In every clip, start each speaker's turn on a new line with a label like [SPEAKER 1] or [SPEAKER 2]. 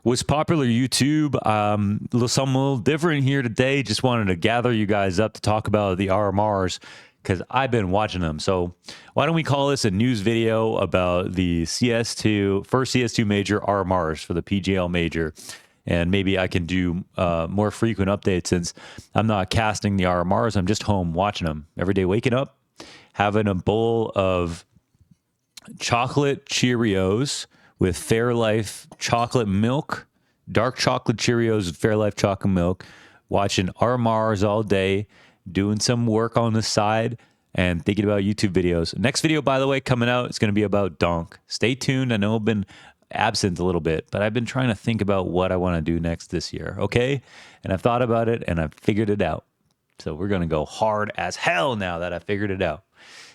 [SPEAKER 1] What's popular YouTube? Something a little different here today. Just wanted to gather you guys up to talk about the RMRs because I've been watching them. So why don't we call this a news video about the CS2, first CS2 major RMRs for the PGL major. And maybe I can do more frequent updates since I'm not casting the RMRs. I'm just home watching them every day, waking up, having a bowl of chocolate Cheerios with Fairlife chocolate milk, dark chocolate Cheerios with Fairlife chocolate milk, watching RMRs all day, doing some work on the side, and thinking about YouTube videos. Next video, by the way, coming out, it's going to be about Donk. Stay tuned. I know I've been absent a little bit, but I've been trying to think about what I want to do next this year, okay? And I've thought about it, and I've figured it out. So we're going to go hard as hell now that I figured it out.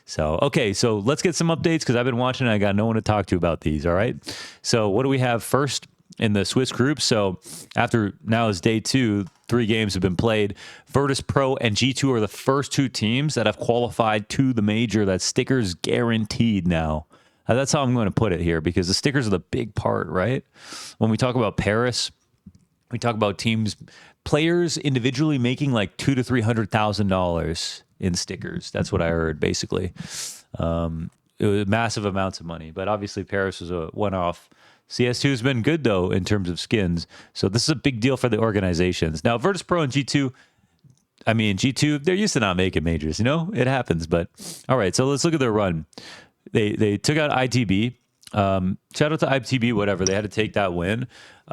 [SPEAKER 1] So, okay, so let's get some updates because I've been watching and I got no one to talk to about these, all right? So what do we have first in the Swiss group? So after now is day 2, 3 games have been played. Virtus Pro and G2 are the first 2 teams that have qualified to the major. That stickers guaranteed now. That's how I'm going to put it here because the stickers are the big part, right? When we talk about Paris, we talk about teams, players individually making like $200,000 to $300,000 in stickers. That's what I heard, basically. It was massive amounts of money, but obviously Paris was a one-off. CS2 has been good, though, in terms of skins. So this is a big deal for the organizations. Now, Virtus Pro and G2, I mean, G2, they're used to not making majors, you know? It happens, but all right, so let's look at their run. They took out ITB. Shout out to ITB, whatever. They had to take that win.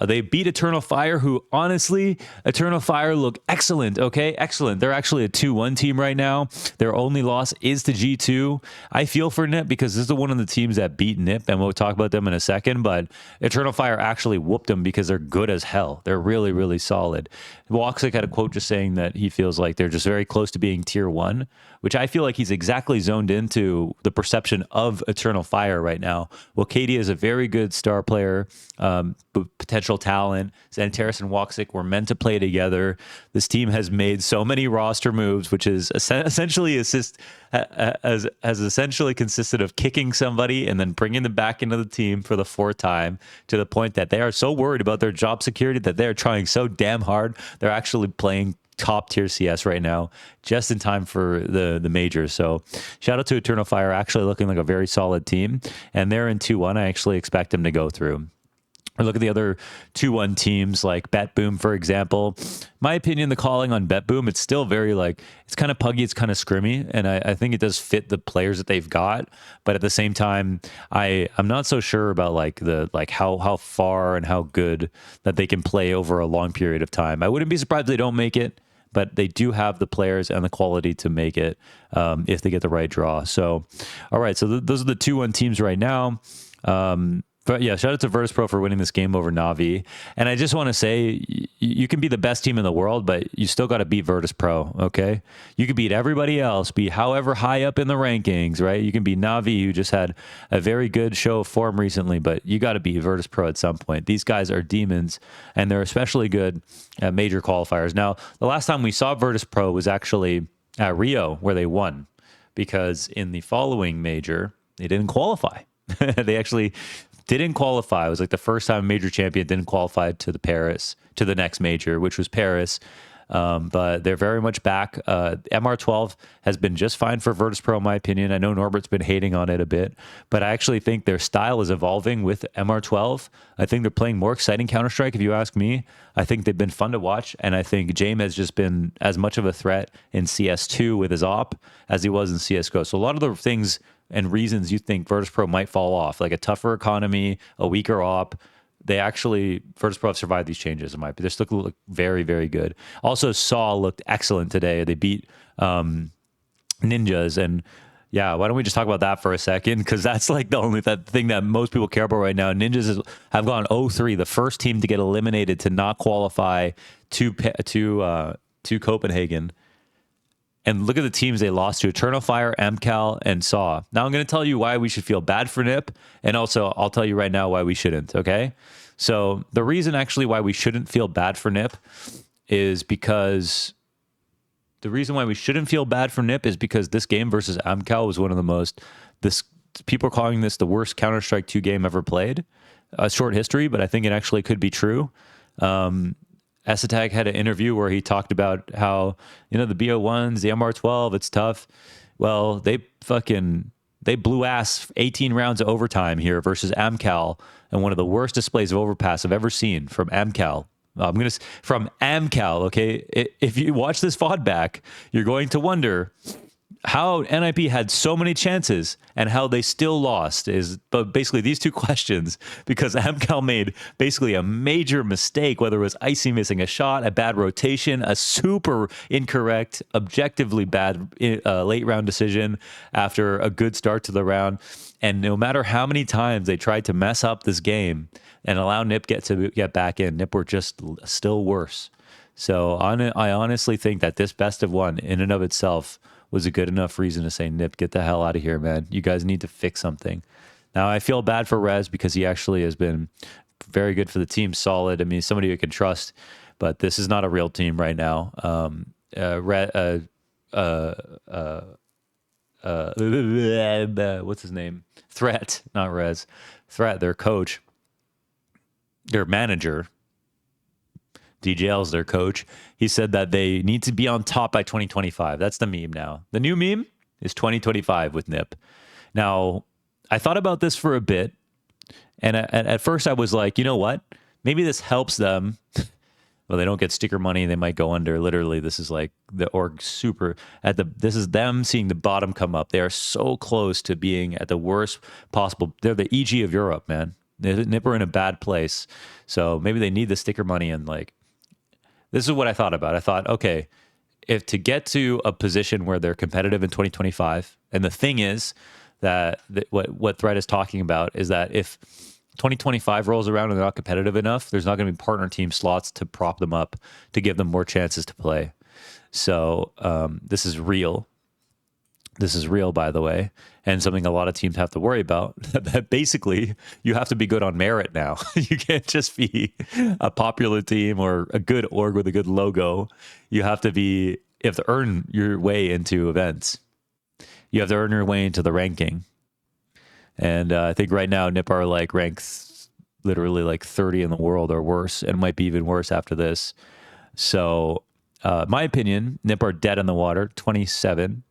[SPEAKER 1] They beat Eternal Fire, who honestly, Eternal Fire look excellent, okay? Excellent. They're actually a 2-1 team right now. Their only loss is to G2. I feel for NIP because this is one of the teams that beat NIP, and we'll talk about them in a second, but Eternal Fire actually whooped them because they're good as hell. They're really, really solid. BOXR had a quote just saying that he feels like they're just very close to being tier 1, which I feel like he's exactly zoned into the perception of Eternal Fire right now. Well, Katie is a very good star player, potential talent. Xantaris and Woxic were meant to play together. This team has made so many roster moves, which is essentially has essentially consisted of kicking somebody and then bringing them back into the team for the 4th time, to the point that they are so worried about their job security that they're trying so damn hard. They're actually playing top tier CS right now, just in time for the majors. So shout out to Eternal Fire, actually looking like a very solid team, and they're in 2-1. I actually expect them to go through. Or look at the other 2-1 teams like BetBoom, for example. My opinion, the calling on BetBoom, it's still very like, it's kind of puggy, it's kind of scrimmy, and I think it does fit the players that they've got. But at the same time, I'm not so sure about like how far and how good that they can play over a long period of time. I wouldn't be surprised if they don't make it, but they do have the players and the quality to make it if they get the right draw. So, all right, so those are the 2-1 teams right now. But yeah, shout out to Virtus Pro for winning this game over Na'Vi. And I just want to say, you can be the best team in the world, but you still got to beat Virtus Pro, okay? You can beat everybody else, be however high up in the rankings, right? You can beat Na'Vi, who just had a very good show of form recently, but you got to beat Virtus Pro at some point. These guys are demons, and they're especially good at major qualifiers. Now, the last time we saw Virtus Pro was actually at Rio, where they won, because in the following major, they didn't qualify. They actually didn't qualify. It was like the first time a major champion didn't qualify to the next major, which was Paris. But they're very much back. MR12 has been just fine for Virtus Pro, in my opinion. I know Norbert's been hating on it a bit, but I actually think their style is evolving with MR12. I think they're playing more exciting Counter-Strike, if you ask me. I think they've been fun to watch, and I think James has just been as much of a threat in CS2 with his op as he was in CSGO. So a lot of the things and reasons you think Virtus Pro might fall off, like a tougher economy, a weaker op, Virtus Pro have survived these changes. In my opinion, they look very, very good. Also, Saw looked excellent today. They beat Ninjas, and yeah, why don't we just talk about that for a second? Because that's like the only thing that most people care about right now. Ninjas have gone 0-3, the first team to get eliminated to not qualify to Copenhagen. And look at the teams they lost to: Eternal Fire, AMKAL, and SAW. Now I'm going to tell you why we should feel bad for NIP, and also I'll tell you right now why we shouldn't, okay? So the reason actually why we shouldn't feel bad for NIP is because this game versus AMKAL was one of the most, people are calling this the worst Counter-Strike 2 game ever played. a short history, but I think it actually could be true. Esatag had an interview where he talked about how, the BO1s, the MR12, it's tough. Well, they blew ass 18 rounds of overtime here versus AMKAL, and one of the worst displays of overpass I've ever seen from AMKAL. From AMKAL, okay? If you watch this VOD back, you're going to wonder how NIP had so many chances and how they still lost. But basically these two questions, because AMKAL made basically a major mistake, whether it was Icy missing a shot, a bad rotation, a super incorrect, objectively bad late round decision after a good start to the round. And no matter how many times they tried to mess up this game and allow NIP to get back in, NIP were just still worse. So I honestly think that this best of one in and of itself was a good enough reason to say, NIP, get the hell out of here, man. You guys need to fix something. Now, I feel bad for Rez because he actually has been very good for the team, solid. I mean, somebody you can trust, but this is not a real team right now. What's his name? Threat, not Rez. Threat, their coach, their manager, DJL's their coach. He said that they need to be on top by 2025. That's the meme now. The new meme is 2025 with NIP. Now, I thought about this for a bit, and at first I was like, you know what? Maybe this helps them. Well, they don't get sticker money. They might go under. Literally, this is like the org super this is them seeing the bottom come up. They are so close to being at the worst possible. They're the EG of Europe, man. NIP are in a bad place. So maybe they need the sticker money, and like, this is what I thought about. I thought, okay, if to get to a position where they're competitive in 2025, and the thing is that what Thread is talking about is that if 2025 rolls around and they're not competitive enough, there's not going to be partner team slots to prop them up to give them more chances to play. So this is real. This is real, by the way, and something a lot of teams have to worry about. That basically, you have to be good on merit now. You can't just be a popular team or a good org with a good logo. You have to earn your way into events. You have to earn your way into the ranking. And I think right now, NIP are like ranked literally like 30 in the world or worse, and might be even worse after this. So, my opinion, NIP are dead in the water, 27.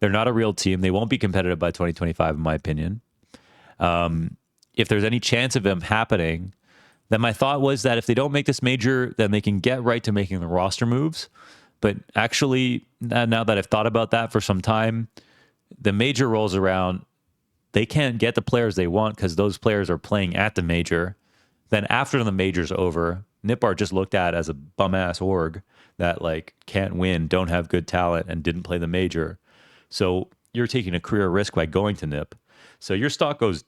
[SPEAKER 1] They're not a real team. They won't be competitive by 2025, in my opinion. If there's any chance of them happening, then my thought was that if they don't make this major, then they can get right to making the roster moves. But actually, now that I've thought about that for some time, the major rolls around, they can't get the players they want because those players are playing at the major. Then after the major's over, NIP are just looked at as a bum-ass org that like can't win, don't have good talent, and didn't play the major. So you're taking a career risk by going to NIP. So your stock goes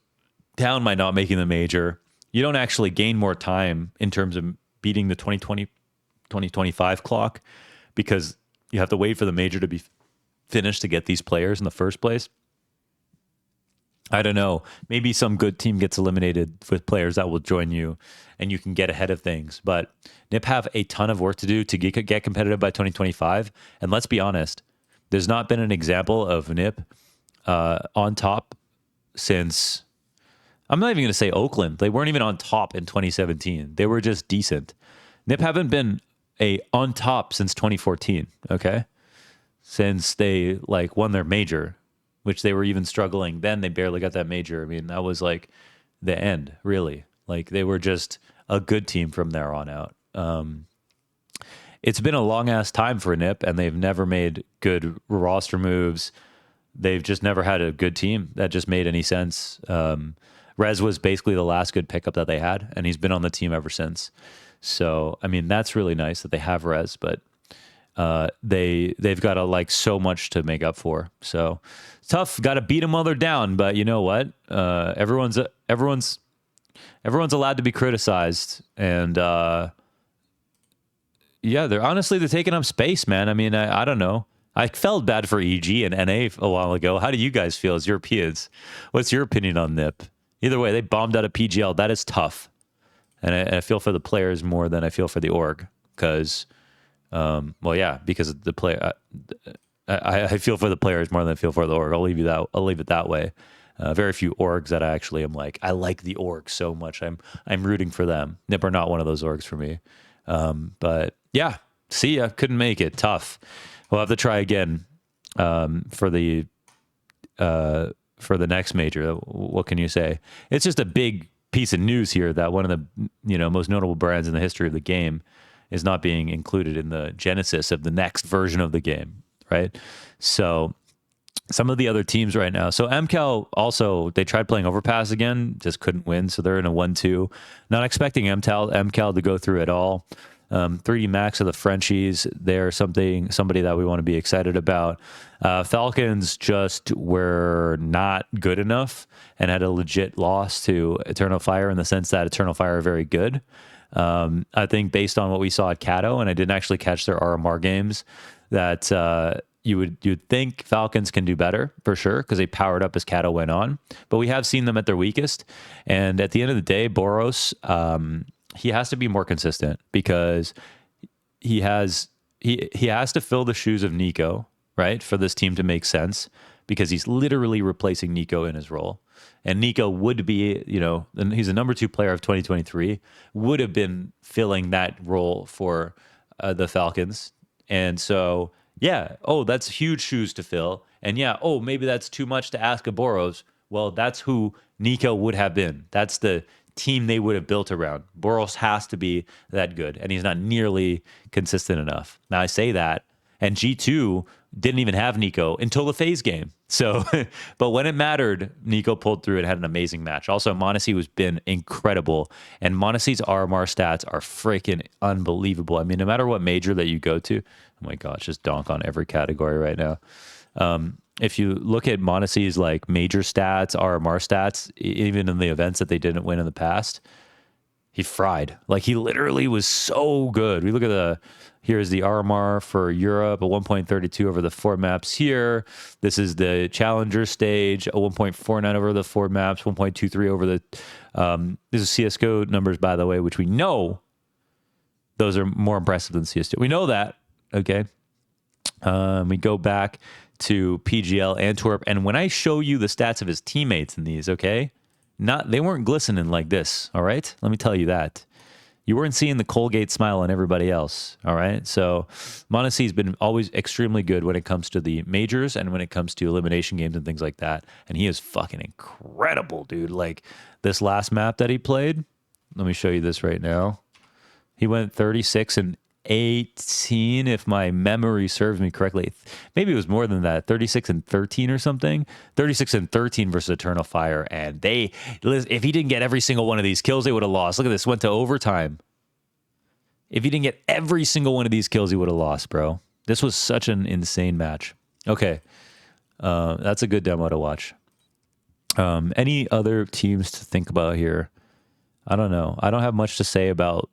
[SPEAKER 1] down by not making the major. You don't actually gain more time in terms of beating the 2025 clock because you have to wait for the major to be finished to get these players in the first place. I don't know. Maybe some good team gets eliminated with players that will join you and you can get ahead of things. But NIP have a ton of work to do to get competitive by 2025. And let's be honest, there's not been an example of NIP on top since, I'm not even going to say Oakland. They weren't even on top in 2017. They were just decent. NIP haven't been on top since 2014, okay? Since they like won their major, which they were even struggling. Then they barely got that major. I mean, that was like the end, really. Like they were just a good team from there on out. It's been a long ass time for NIP, and they've never made good roster moves. They've just never had a good team that just made any sense. Rez was basically the last good pickup that they had, and he's been on the team ever since. So, I mean, that's really nice that they have Rez, but they've got like so much to make up for. So it's tough. Got to beat them while they're down. But you know what? Everyone's allowed to be criticized, and yeah, they're taking up space, man. I mean, I don't know. I felt bad for EG and NA a while ago. How do you guys feel as Europeans? What's your opinion on NIP? Either way, they bombed out of PGL. That is tough. And I feel for the players more than I feel for the org. Because, well, yeah, because the player, I feel for the players more than I feel for the org. I'll leave it that way. Very few orgs that I actually am like, I like the orgs so much. I'm rooting for them. Nip are not one of those orgs for me. But yeah, see ya. Couldn't make it. Tough. We'll have to try again for the next major. What can you say? It's just a big piece of news here that one of the most notable brands in the history of the game is not being included in the genesis of the next version of the game, right? So some of the other teams right now. So AMKAL also, they tried playing Overpass again, just couldn't win. So they're in a 1-2. Not expecting AMKAL to go through at all. 3D Max of the Frenchies, they're somebody that we want to be excited about. Falcons just were not good enough and had a legit loss to Eternal Fire in the sense that Eternal Fire are very good. I think based on what we saw at Cato, and I didn't actually catch their RMR games, that you'd think Falcons can do better for sure because they powered up as Cato went on. But we have seen them at their weakest. And at the end of the day, Boros, he has to be more consistent because he has to fill the shoes of Nico, right, for this team to make sense, because he's literally replacing Nico in his role. And Nico would be, and he's a number 2 player of 2023, would have been filling that role for the Falcons. And so, yeah, that's huge shoes to fill. And yeah, maybe that's too much to ask of Boros. Well, that's who Nico would have been. That's the team they would have built around. Boros has to be that good, and he's not nearly consistent enough. Now I say that, and G2 didn't even have Nico until the phase game. So, but when it mattered, Nico pulled through and had an amazing match. Also, m0NESY has been incredible, and m0NESY's RMR stats are freaking unbelievable. I mean, no matter what major that you go to, oh my gosh, just donk on every category right now. If you look at m0NESY's like major stats, RMR stats, even in the events that they didn't win in the past, he fried. Like, he literally was so good. We look at here's the RMR for Europe, a 1.32 over the 4 maps here. This is the challenger stage, a 1.49 over the 4 maps, 1.23 over the, this is CSGO numbers, by the way, which we know those are more impressive than CS2. We know that, okay? We go back to PGL Antwerp, and when I show you the stats of his teammates in these, okay, they weren't glistening like this, all right? Let me tell you that. You weren't seeing the Colgate smile on everybody else, all right? So m0NESY's been always extremely good when it comes to the majors and when it comes to elimination games and things like that, and he is fucking incredible, dude. Like, this last map that he played, let me show you this right now. He went 36-18, if my memory serves me correctly. Maybe it was more than that, 36-13 or something. 36-13 versus Eternal Fire. And if he didn't get every single one of these kills, they would have lost. Look at this, went to overtime. If he didn't get every single one of these kills, he would have lost, bro. This was such an insane match. Okay, that's a good demo to watch. Any other teams to think about here? I don't know. I don't have much to say about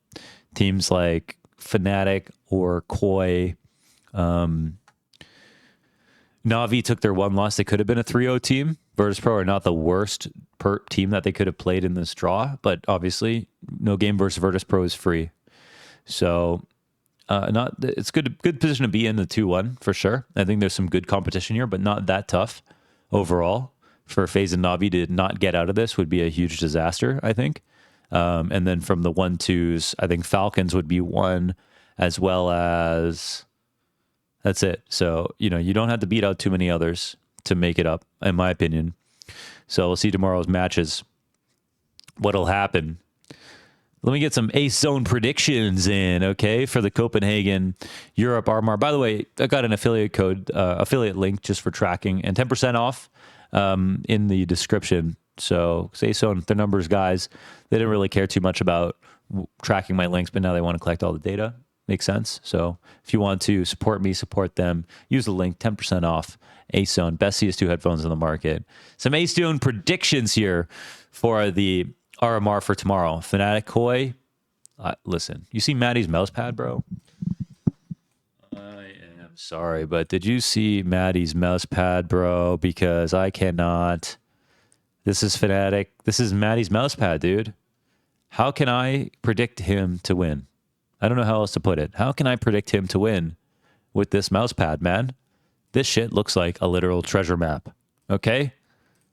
[SPEAKER 1] teams like fnatic or Koi. Na'Vi took their one loss. They could have been a 3-0 team. Virtus.pro are not the worst team that they could have played in this draw, but obviously no game versus Virtus.pro is free. So it's good position to be in the 2-1 for sure. I think there's some good competition here, but not that tough overall. For FaZe and Na'Vi to not get out of this would be a huge disaster, I think. And then from the 1-2s, I think Falcons would be one, as well as that's it. So, you don't have to beat out too many others to make it up, in my opinion. So we'll see tomorrow's matches, what'll happen. Let me get some Ace Zone predictions in, okay, for the Copenhagen Europe RMR. By the way, I got an affiliate link just for tracking, and 10% off in the description. So Ace Zone, their numbers guys, they didn't really care too much about tracking my links, but now they want to collect all the data. Makes sense. So if you want to support me, support them, use the link, 10% off. Ace Zone, best CS2 headphones on the market. Some Ace Zone predictions here for the RMR for tomorrow. fnatic Koi. Listen, you see Maddie's mouse pad, bro? I am sorry, but did you see Maddie's mouse pad, bro? Because I cannot. This is fnatic. This is Maddie's mouse pad, dude. How can I predict him to win? I don't know how else to put it. How can I predict him to win with this mouse pad, man? This shit looks like a literal treasure map. Okay?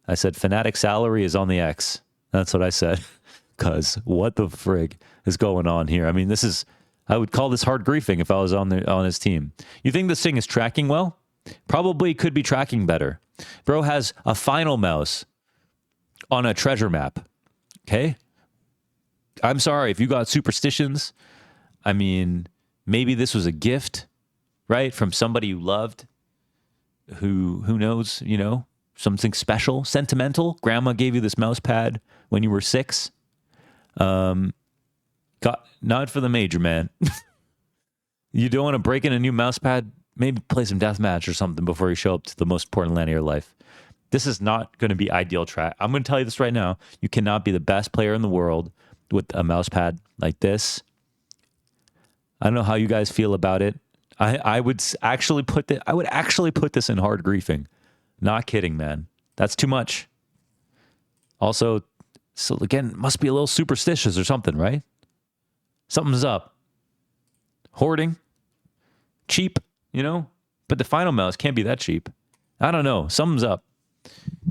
[SPEAKER 1] I said Fnatic salary is on the X. That's what I said. Because what the frig is going on here? I mean, this is, I would call this hard griefing if I was on his team. You think this thing is tracking well? Probably could be tracking better. Bro has a final mouse on a treasure map. Okay? I'm sorry if you got superstitions. I mean, maybe this was a gift, right? From somebody you loved. Who knows, you know, something special, sentimental. Grandma gave you this mouse pad when you were 6. Not for the major, man. You don't want to break in a new mouse pad? Maybe play some deathmatch or something before you show up to the most important land of your life. This is not going to be ideal track. I'm going to tell you this right now. You cannot be the best player in the world with a mouse pad like this. I don't know how you guys feel about it. I would actually put this in hard griefing. Not kidding, man. That's too much. Also, so again, must be a little superstitious or something, right? Something's up. Hoarding. Cheap, you know? But the final mouse can't be that cheap. I don't know. Something's up.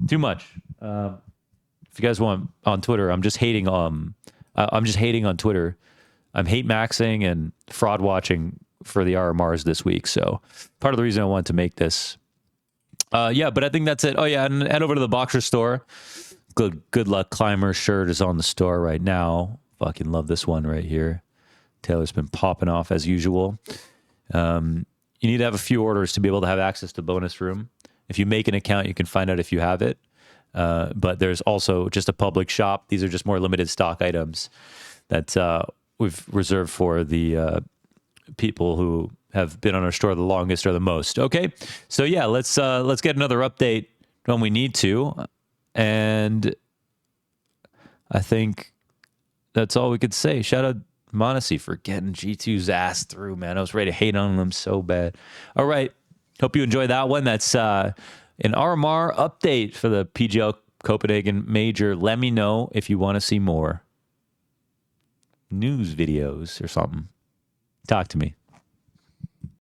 [SPEAKER 1] Too much. If you guys want on Twitter, I'm just hating on Twitter. I'm Hatemaxxing and Fraudwatching for the RMRs this week. So part of the reason I wanted to make this. Yeah, but I think that's it. Oh yeah, and head over to the BOXR store. Good luck climber shirt is on the store right now. Fucking love this one right here. Taylor's been popping off as usual. You need to have a few orders to be able to have access to bonus room. If you make an account, you can find out if you have it. But there's also just a public shop. These are just more limited stock items that we've reserved for the people who have been on our store the longest or the most. Okay, so yeah, let's get another update when we need to, and I think that's all we could say. Shout out Monacy for getting G2's ass through, man. I was ready to hate on them so bad. All right, hope you enjoyed that one. That's an RMR update for the PGL Copenhagen Major. Let me know if you want to see more news videos or something. Talk to me.